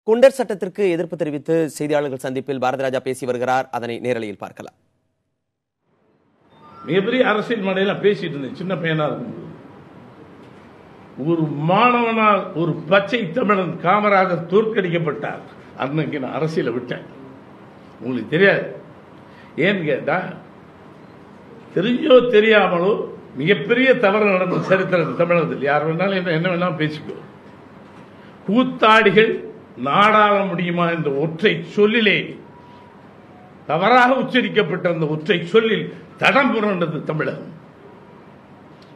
குண்டர் சட்டத்திற்கு எதிர்ப்பு தெரிவித்து செய்தியாளர்கள் சந்திப்பில் பாரதி ராஜா பேசி வருகிறார். அதனை நேரலையில் பார்க்கலாம். மிகப்பெரிய அரசியல் மேடையில் பேசிட்டு இருந்தேன் சின்ன பையனா இருக்கும்போது. ஒரு மாணவனால் ஒரு பச்சை தமிழன் காமராஜர் தோற்கடிக்கப்பட்டார். அன்னைக்கு நான் அரசியலை விட்டேன். உங்களுக்கு தெரியாது. ஏன்னு கேட்டா, தெரிஞ்சோ தெரியாமலோ மிகப்பெரிய தவறு நடந்த சரித்திரம் தமிழகத்தில். யார் வேணாலும் என்ன வேணாலும் பேசிக்கோ. கூத்தாடிகள் நாடாள முடியுமா என்ற ஒற்றை சொல்லிலே, தவறாக உச்சரிக்கப்பட்ட அந்த ஒற்றை சொல்லில் தடம் புரண்டது தமிழகம்.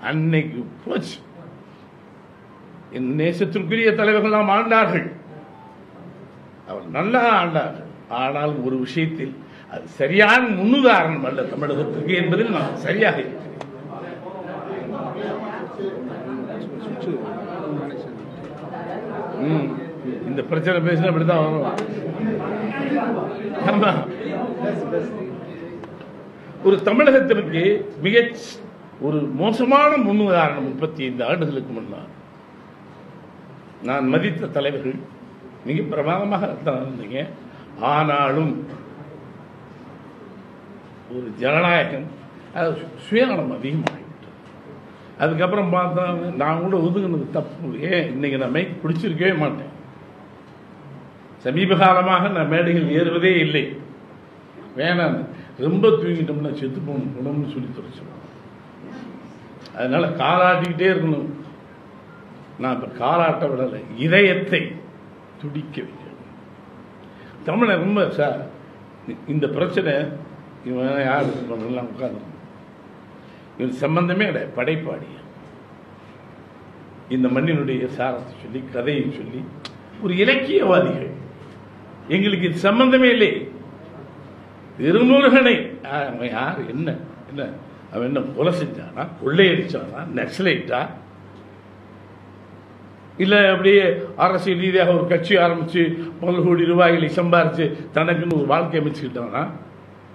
அன்னைக்கு போச்சு. என் நேசத்திற்குரிய தலைவர்கள் நாம் ஆண்டார்கள், அவர் நல்லா ஆண்டார்கள். ஆனால் ஒரு விஷயத்தில் அது சரியான முன்னுதாரணம் அல்ல தமிழகத்திற்கு என்பதில் நான் சரியாக இருக்கிறேன். இந்த பிரச்சனை பேசினா அப்படிதான் வரும். ஒரு தமிழகத்திற்கு மிக ஒரு மோசமான முன்னுதாரணம் 35 ஆண்டுகளுக்கு முன்னால் நான் மதித்த தலைவர்கள் மிக பிரமாதமாக இருந்தீங்க. ஆனாலும் ஒரு ஜனநாயகம் சுயநலம் அதிகமாகிவிட்டது. அதுக்கப்புறம் பார்த்தா நான் கூட ஒதுங்கினது தப்பு. ஏன் இன்னைக்கு நான் மைக் பிடிச்சிருக்கவே மாட்டேன். சமீப காலமாக நான் மேடைகள் ஏறுவதே இல்லை. வேணாம், ரொம்ப தூங்கிட்டோம்னா செத்து போகணும்னு சொல்லி தொலைச்சிடும். அதனால காலாட்டிக்கிட்டே இருக்கணும். நான் இப்ப காலாட்ட விடலை, இதயத்தை துடிக்க வைக்கணும். தமிழை ரொம்ப சார் இந்த பிரச்சனை இவன் யார் பண்ணலாம் உட்காந்து இவன் சம்பந்தமே கிடையாது. படைப்பாடி இந்த மண்ணினுடைய சாரத்தை சொல்லி கதையை சொல்லி ஒரு இலக்கியவாதிகள். எங்களுக்கு இது சம்பந்தமே இல்லை. திருமுருகனை அவன் யார், என்ன என்ன அவன் என்ன கொலை செஞ்சானா, கொள்ளையடிச்சானா, நக்சலைட்டா, இல்ல அப்படியே அரசியல் ரீதியாக ஒரு கட்சி ஆரம்பிச்சு பல கோடி ரூபாய்களை சம்பாரிச்சு தனக்குன்னு ஒரு வாழ்க்கை அமைச்சுக்கிட்டானா,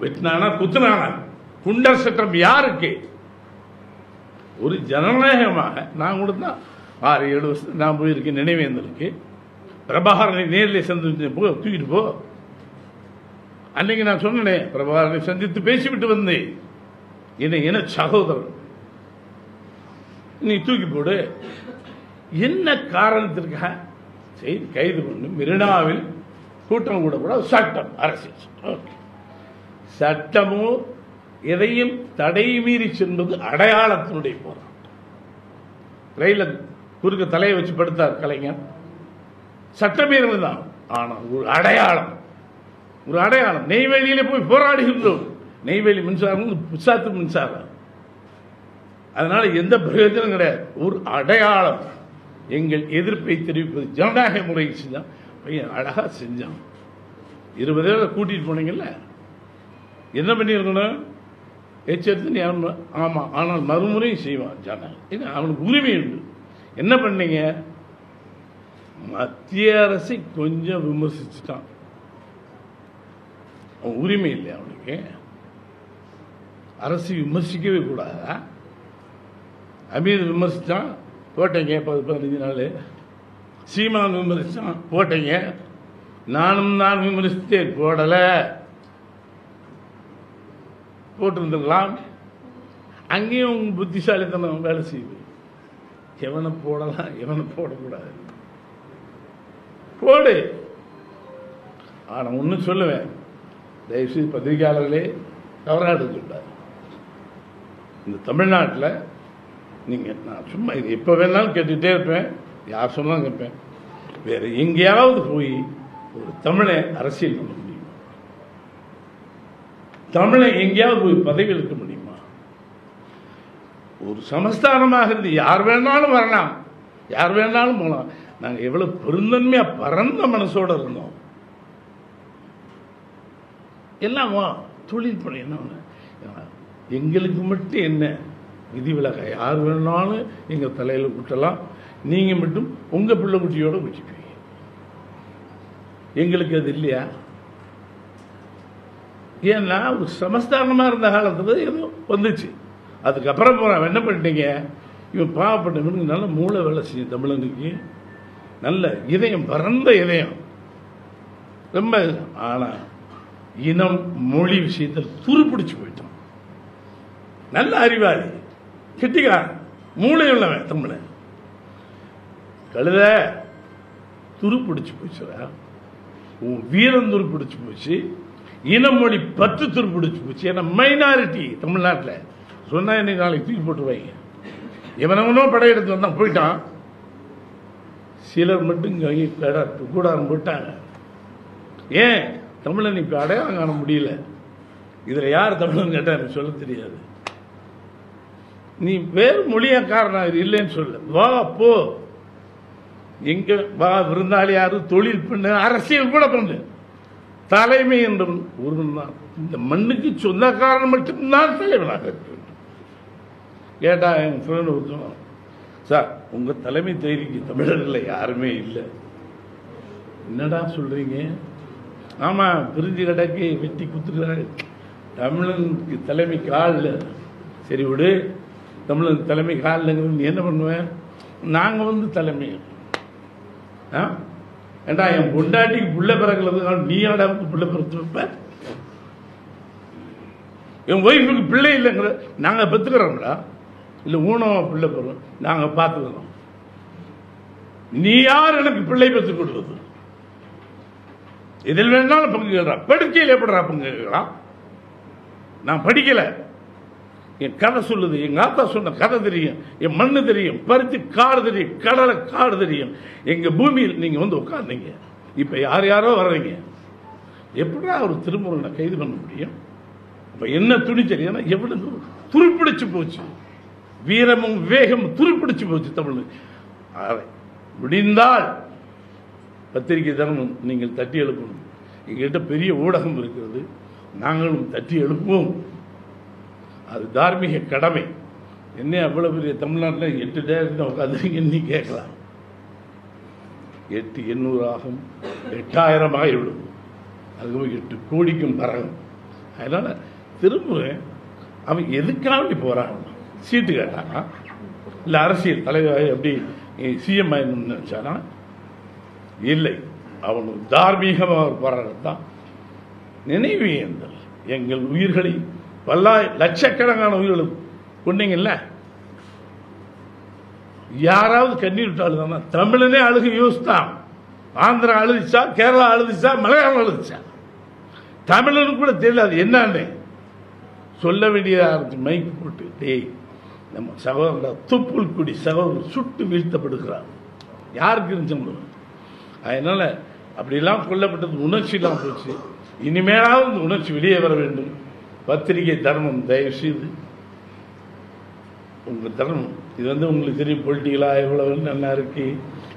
வெட்டினானா, குத்துனானா? குண்டர் சட்டம் யாருக்கு? ஒரு ஜனநாயகமாக நான் கூட தான் 6-7 வருஷம் நான் போயிருக்கேன் நினைவேந்தலுக்கு. பிரபாகரனை நேரில் சந்தித்து தூக்கிட்டு போ. அன்னைக்கு நான் சொன்னேன், பிரபாகரனை சந்தித்து பேசிவிட்டு வந்தேன். என்ன சகோதரன், நீ தூக்கி போடு. என்ன காரணத்திற்காக செய்து கைது பண்ணு. மெரினாவில் கூட்டம் கூட கூட சட்டம், அரசியல் சட்டமோ எதையும் தடை மீறி சென்பது அடையாளத்தினுடைய போராட்டம். ரயில குறுக்க தலையை வச்சு படுத்தார் கலைஞர், சட்டமீறல் தான். ஆனால் ஒரு அடையாளம், ஒரு அடையாளம். நெய்வேலியில போய் போராடுகின்றோம். நெய்வேலி மின்சாரம் புசாத்து மின்சாரம். அதனால எந்த பிரயோஜனம் கிடையாது. ஒரு அடையாளம். எங்கள் எதிர்ப்பை தெரிவிப்பது ஜனநாயக முறையில் செஞ்சான். பையன் அழகா செஞ்சான். 20 பேரை கூட்டிட்டு போனீங்கல்ல, என்ன பண்ணிருக்கணும்? எச்சரித்து ஆமா, ஆனால் மறுமுறையும் செய்வான் ஜனநாயகம். அவனுக்கு உரிமை உண்டு. என்ன பண்ணீங்க? மத்திய அரசை கொஞ்சம் விமர்சிச்சுட்டான். அவன் உரிமை இல்லை அவனுக்கு. அரசு விமர்சிக்கவே கூடாதா? அமீர் விமர்சிச்சான், போட்டீங்க 10-15 நாள். சீமான் விமர்சிச்சான், போட்டீங்க. நான் விமர்சித்தேன், போடல. போட்டிருந்துடலாம். அங்கேயும் உங்க புத்திசாலித்தனம் வேலை செய்யுது. எவனை போடலாம், எவனை போடக்கூடாது, போடு. ஆனா ஒன்னு சொல்லுவேன், தயவுசெய்து பத்திரிகையாளர்களே தவறாக எடுத்துட்டார். இந்த தமிழ்நாட்டில் நீங்க, நான் சும்மா இது எப்ப வேணாலும் கேட்டுட்டே இருப்பேன், யார் சொன்னாலும் கேட்பேன். வேற எங்கேயாவது போய் ஒரு தமிழை அரசியல் பண்ண முடியுமா? தமிழை எங்கேயாவது போய் பதவி எடுக்க முடியுமா? ஒரு சமஸ்தானமாக இருந்து யார் வேணாலும் வரலாம், யார் வேணாலும் போகலாம். நாங்க எவ்வளவு பெருந்தன்மையா பரந்த மனசோட இருந்தோம். எல்லாம் தொழில் பண்ண என்ன, எங்களுக்கு மட்டும் என்ன விதிவிலக? யார் வேணாலும் எங்க தலையில விட்டலாம். நீங்க மட்டும் உங்க பிள்ளை குட்டியோட வச்சுப்பீங்க. எங்களுக்கு அது இல்லையா? ஏன்னா ஒரு சமஸ்தானமா இருந்த காலத்துல ஏதோ வந்துச்சு. அதுக்கப்புறம் என்ன பண்ணிட்டீங்க? இவன் பாவப்பட்டவனுக்கு நல்ல மூளை வேலை செய்யும். தமிழனுக்கு நல்ல இதயம், பரந்த இதயம். ரொம்ப. ஆனா இனம் மொழி விஷயத்தில் துருப்பிடிச்சு போயிட்டோம். நல்ல அறிவாளி, கெட்டிக்காரன், மூளை உள்ளவன் தமிழன். கழுத துருப்பிடிச்சு போச்சுடா. உன் வீரம் துருப்பிடிச்சு போச்சு, இனமொழி பற்று துருப்பிடிச்சு போச்சு. ஏன்னா மைனாரிட்டி தமிழ்நாட்டில் சொன்னா இன்னைக்கு நாளைக்கு தூக்கி போட்டுருவாங்க. எவனவனோ படையெடுத்து வந்தான், போயிட்டான். சிலர் மட்டும் கூடாரம் போட்டாங்க. ஏன் தமிழன் இப்ப அடையாளம் காண முடியல. இதுல யார் தமிழன் கேட்டா எனக்கு சொல்ல தெரியாது. நீ வேறு மொழியாக்காரன் இல்லைன்னு சொல்ல, வா போ, எங்க வா, விருந்தாளி யாரு, தொழில் பண்ணு, அரசியல் கூட பண்ணு, தலைமை என்றவன் ஒருவன் தான். இந்த மண்ணுக்கு சொந்தக்காரன் மட்டும்தான் தலைவனாக இருக்க வேண்டும். கேட்டா என் ஃப்ரெண்ட் ஒருத்தன், சார் உங்க தலைமை தைரிக்கு தமிழர்கள் யாருமே இல்லை. என்னடா சொல்றீங்க? ஆமா, பிரிஞ்சு கிடக்கு, வெட்டி குத்துக்கிறாரு. தமிழனுக்கு தலைமை காலில். சரி விடு, தமிழன் தலைமை காலில் நீ என்ன பண்ணுவேன்? நாங்க வந்து தலைமை. ஏண்டா என் பொண்டாட்டிக்கு புள்ள பிறகுறது நீ ஆடா வந்து புள்ள பிறத்து வைப்ப? என் ஒய்ஃபுக்கு பிள்ளை இல்லைங்கிற நாங்க பெற்றுக்கிறோம்டா. இல்ல ஊனமா பிள்ளை பெறும், நாங்க பார்த்துக்கிறோம். நீ யார் எனக்கு பிள்ளை பெற்றுக் கொடுத்தது? இதில் வேணாலும் பங்கு கேட்கலாம், படுக்கையில் எப்படா பங்கு கேட்கலாம்? நான் படிக்கல, என் கதை சொல்லுது, எங்க ஆத்தா சொன்ன கதை தெரியும், என் மண்ணு தெரியும், பருத்தி காடு தெரியும், கடலை காடு தெரியும். எங்க பூமியில் நீங்க வந்து உட்கார்ந்தீங்க, இப்ப யார் யாரோ வர்றீங்க. எப்படா ஒரு திருமுருகனை கைது பண்ண முடியும்? இப்ப என்ன துணிச்சல்? ஏன்னா எவ்வளவு துருப்பிடிச்சு போச்சு, வீரமும் வேகமும் துருப்பிடிச்சு போச்சு தமிழ். முடிந்தால் பத்திரிகை தினமும் நீங்கள் தட்டி எழுப்பணும். எங்ககிட்ட பெரிய ஊடகம் இருக்கிறது, நாங்களும் தட்டி எழுப்புவோம். அது தார்மீக கடமை. என்ன அவ்வளவு பெரிய தமிழ்நாட்டில் 8 டேரக்டர் உட்காந்து நீ கேட்கலாம். 800 ஆகும், 8000 ஆகிவிடும், அதுக்கு 8 கோடிக்கும் பரகும். அதனால திரும்ப அவன் எதுக்காக போறான்? சீட்டு கேட்டானா? இல்ல அரசியல் தலைவர் எப்படி சிஎம் ஆயிடணும்னு நினைச்சானா? இல்லை, அவன் தார்மீகமாக ஒரு போராட்டம் தான். நினைவு ஏந்தல். எங்கள் உயிர்களை லட்சக்கணக்கான உயிர்களை கொண்டீங்கல்ல, யாராவது கண்ணீர் விட்டாலும் தமிழனே அழுகு யோசித்தான். ஆந்திரா அழுதிச்சா, கேரளா அழுதிச்சா, மலையாளம் அழுதிச்சா, தமிழனுக்கு கூட தெரியல அது என்னன்னு சொல்ல வேண்டியதா இருந்துச்சு. மைக்கு போட்டு, டேய் நம்ம சகோதரர் துப்புல்குடி சகோதரர் சுட்டு வீழ்த்தப்படுகிறார், யாருக்கு இருந்துச்சு? அதனால அப்படிலாம் கொல்லப்பட்டது உணர்ச்சி எல்லாம் போச்சு. இனிமேலாவது இந்த உணர்ச்சி வெளியே வர வேண்டும். பத்திரிகை தர்மம், தயவு செய்து உங்க தர்மம் இது உங்களுக்கு தெரியும். பொலிட்டிக்கலா எவ்வளவு நல்லா இருக்கு,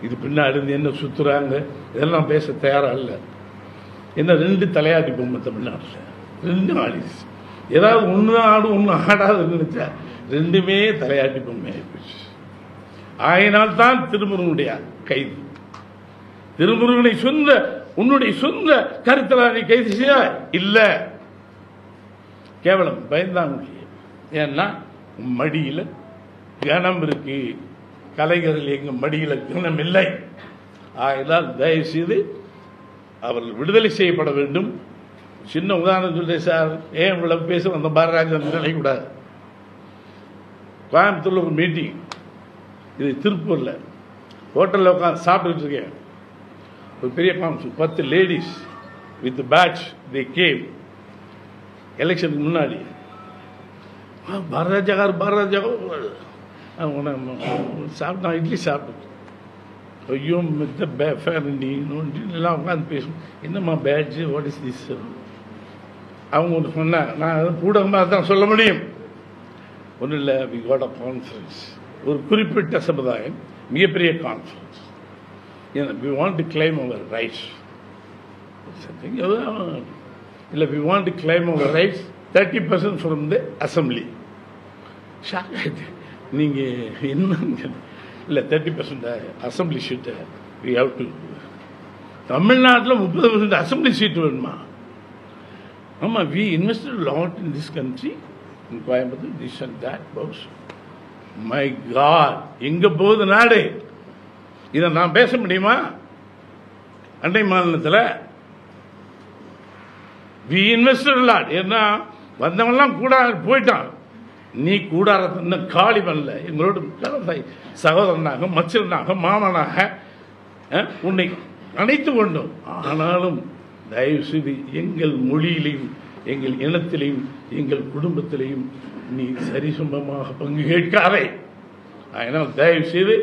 இது பின்னாடி இருந்து என்ன சுத்துறாங்க, இதெல்லாம் பேச தயாரா இல்ல. என்ன 2 தலையாட்டி பொம்மை தமிழ்நாட்டில், 2 ஆடிஸ், ஏதாவது ஒன்று ஆடும் ஒன்று ஆடாது நினைச்சா 2மே தலையாட்டி பொம்மை ஆயிடுச்சு. ஆயினால் தான் திருமுருகனுடைய கைது. திருமுருகனை உன்னுடைய சொந்த கருத்தலா நீ கைது செய்ய இல்ல, கேவலம் பயந்தாங்க. ஏன்னா மடியில கனம் இருக்கு, கலைஞர்கள் எங்க மடியில கனம் இல்லை. ஆகையால் தயவு செய்து அவர்கள் விடுதலை செய்யப்பட வேண்டும். சின்ன உதாரணம் சொல்றேன் சார், ஏன் இவ்வளவு பேச அந்த பாரராஜன் நினைக்கூடாது. கோயம்புத்தூர்ல ஒரு மீட்டிங், இது திருப்பூர்ல ஹோட்டல்ல உட்காந்து சாப்பிட்டு இருக்கேன். ஒரு பெரிய conference, 10 ladies with batch they came எலெக்ஷனுக்கு முன்னாடி. பாரராஜா சாப்பிட்டா, இட்லி சாப்பிட்டு, ஐயோ எல்லாம் உட்காந்து பேசணும். என்னம்மா பேட்ஜ், வாட் இஸ் திஸ்? அவங்க ஒன்று சொன்னாங்க, நான் கூட தான் சொல்ல முடியும். ஒன்றும் இல்லை, வி காட் அ கான்ஃபரன்ஸ், ஒரு குறிப்பிட்ட சமுதாயம் மிகப்பெரிய conference, we want to claim our rights. இல்லை, we want to claim our rights 30% from the assembly. Shock ஆயிடுது. நீங்க என்ன இல்லை, 30% assembly seat we have to. தமிழ்நாட்டில் 30% அசம்பிளி சீட்டு வேணுமா? ஆமா, we invested a lot in this country, in Coimbatore, this and that, boss. My God, எங்க போகுது நாடு? இதை நான் பேச முடியுமா? அண்டை மாநிலத்தில் வி இன்வெஸ்டட் லாட். ஏன்னா வந்தவங்கலாம் கூட போயிட்டான், நீ கூடாரத்தை இன்னும் காலி பண்ணல. எங்களோட சகோதரனாக, மச்சனாக, மாமனாக உன்னை அணைத்து கொண்டோம். ஆனாலும் தயவு செய்து எங்கள் மொழியிலையும், எங்கள் இனத்திலையும், எங்கள் குடும்பத்திலையும் நீ சரிசமமாக பங்கு கேட்காதே. அதனால் தயவு செய்து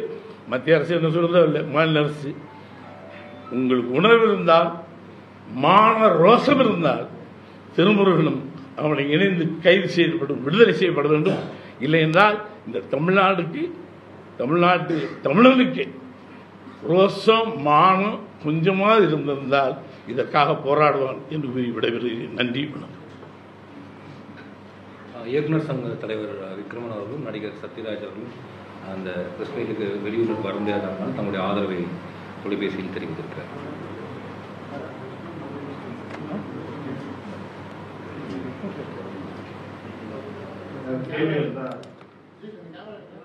மத்திய அரசு என்ன சொல்றதோ இல்லை, மாநில அரசு உங்களுக்கு உணர்வு இருந்தால், மான ரோஷம் இருந்தால், திருமுருகனும் அவனை இணைந்து கைது செய்யப்படும், விடுதலை செய்யப்பட வேண்டும். இல்லை என்றால் இந்த தமிழனுக்கு ரோஷம் மானம் கொஞ்சமாக இருந்திருந்தால் இதற்காக போராடுவான் என்று கூறி விடைபெறுகிறேன். நன்றி, வணக்கம். இயக்குனர் சங்க தலைவர் விக்ரமன் அவர்களும் நடிகர் சத்யராஜ் அவர்களும் அந்த பிரஸ் மீட்டுக்கு வெளியூருக்கு வர முடியாதனால் தங்களுடைய ஆதரவை தொலைபேசியில் தெரிவித்திருக்கிறார்.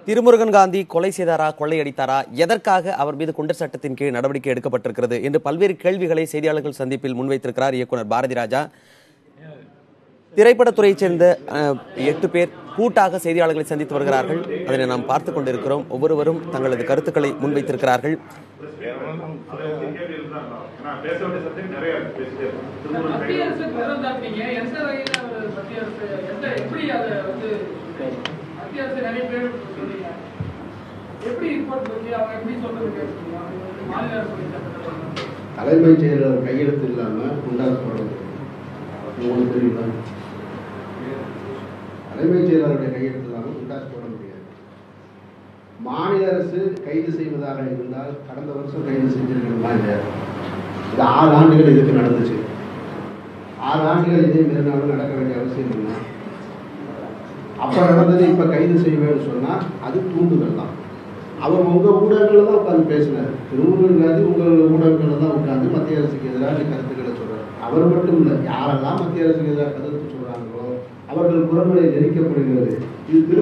திருமுருகன் காந்தி கொலை செய்தாரா, கொள்ளையடித்தாரா, எதற்காக அவர் மீது குண்டர் சட்டத்தின் கீழ் நடவடிக்கை எடுக்கப்பட்டிருக்கிறது என்று பல்வேறு கேள்விகளை செய்தியாளர்கள் சந்திப்பில் முன்வைத்திருக்கிறார் இயக்குனர் பாரதி ராஜா. திரைப்படத்துறையைச் சேர்ந்த 8 பேர் கூட்டாக செய்தியாளர்களை சந்தித்து வருகிறார்கள். அதனை நாம் பார்த்துக் கொண்டிருக்கிறோம். ஒவ்வொருவரும் தங்களது கருத்துக்களை முன்வைத்திருக்கிறார்கள். தலைமைச் செயலர் கையெழுத்து இல்லாம குண்டாஸ் போடுறது உங்களுக்கு தெரியுமா? தலைமைச் செயலருடைய கையெழுத்து இல்லாமல் குண்டாஸ் போட முடியாது. மாநில அரசு கைது செய்வதாக இருந்தால் கடந்த வருஷம் கைது செஞ்சிருக்கணுமா இல்லையா? இது 6 ஆண்டுகள் இதுக்கு நடந்துச்சு. 6 ஆண்டுகள் இதே மீறினாலும் நடக்க வேண்டிய அவசியம் இல்லை. அப்ப நடந்தது இப்ப கைது செய்வேன்னு சொன்னா அது தூண்டுதல் தான். அவர் உங்க ஊடகங்கள்ல தான் உட்காந்து பேசினார். திருமுருகன் காந்தி உங்கள் ஊடகங்கள்ல தான் உட்காந்து மத்திய அரசுக்கு எதிராக கருத்துக்களை சொல்றாரு. அவர் மட்டும் இல்லை, யாரெல்லாம் மத்திய அரசுக்கு எதிராக கருத்து சொல்றாங்களோ அவர்கள் குரல்களை நெரிக்கப்படுகிறது.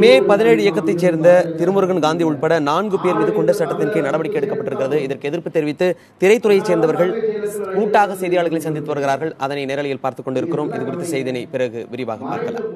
மே 17 இயக்கத்தைச் சேர்ந்த திருமுருகன் காந்தி உட்பட 4 பேர் மீது குண்டர் சட்டத்தின் கீழ் நடவடிக்கை எடுக்கப்பட்டிருக்கிறது. இதற்கு எதிர்ப்பு தெரிவித்து திரைத்துறையைச் சேர்ந்தவர்கள் கூட்டாக செய்தியாளர்களை சந்தித்து வருகிறார்கள். அதனை நேரலையில் பார்த்துக் கொண்டிருக்கிறோம். இது குறித்த செய்தியை பிறகு விரிவாக பார்க்கலாம்.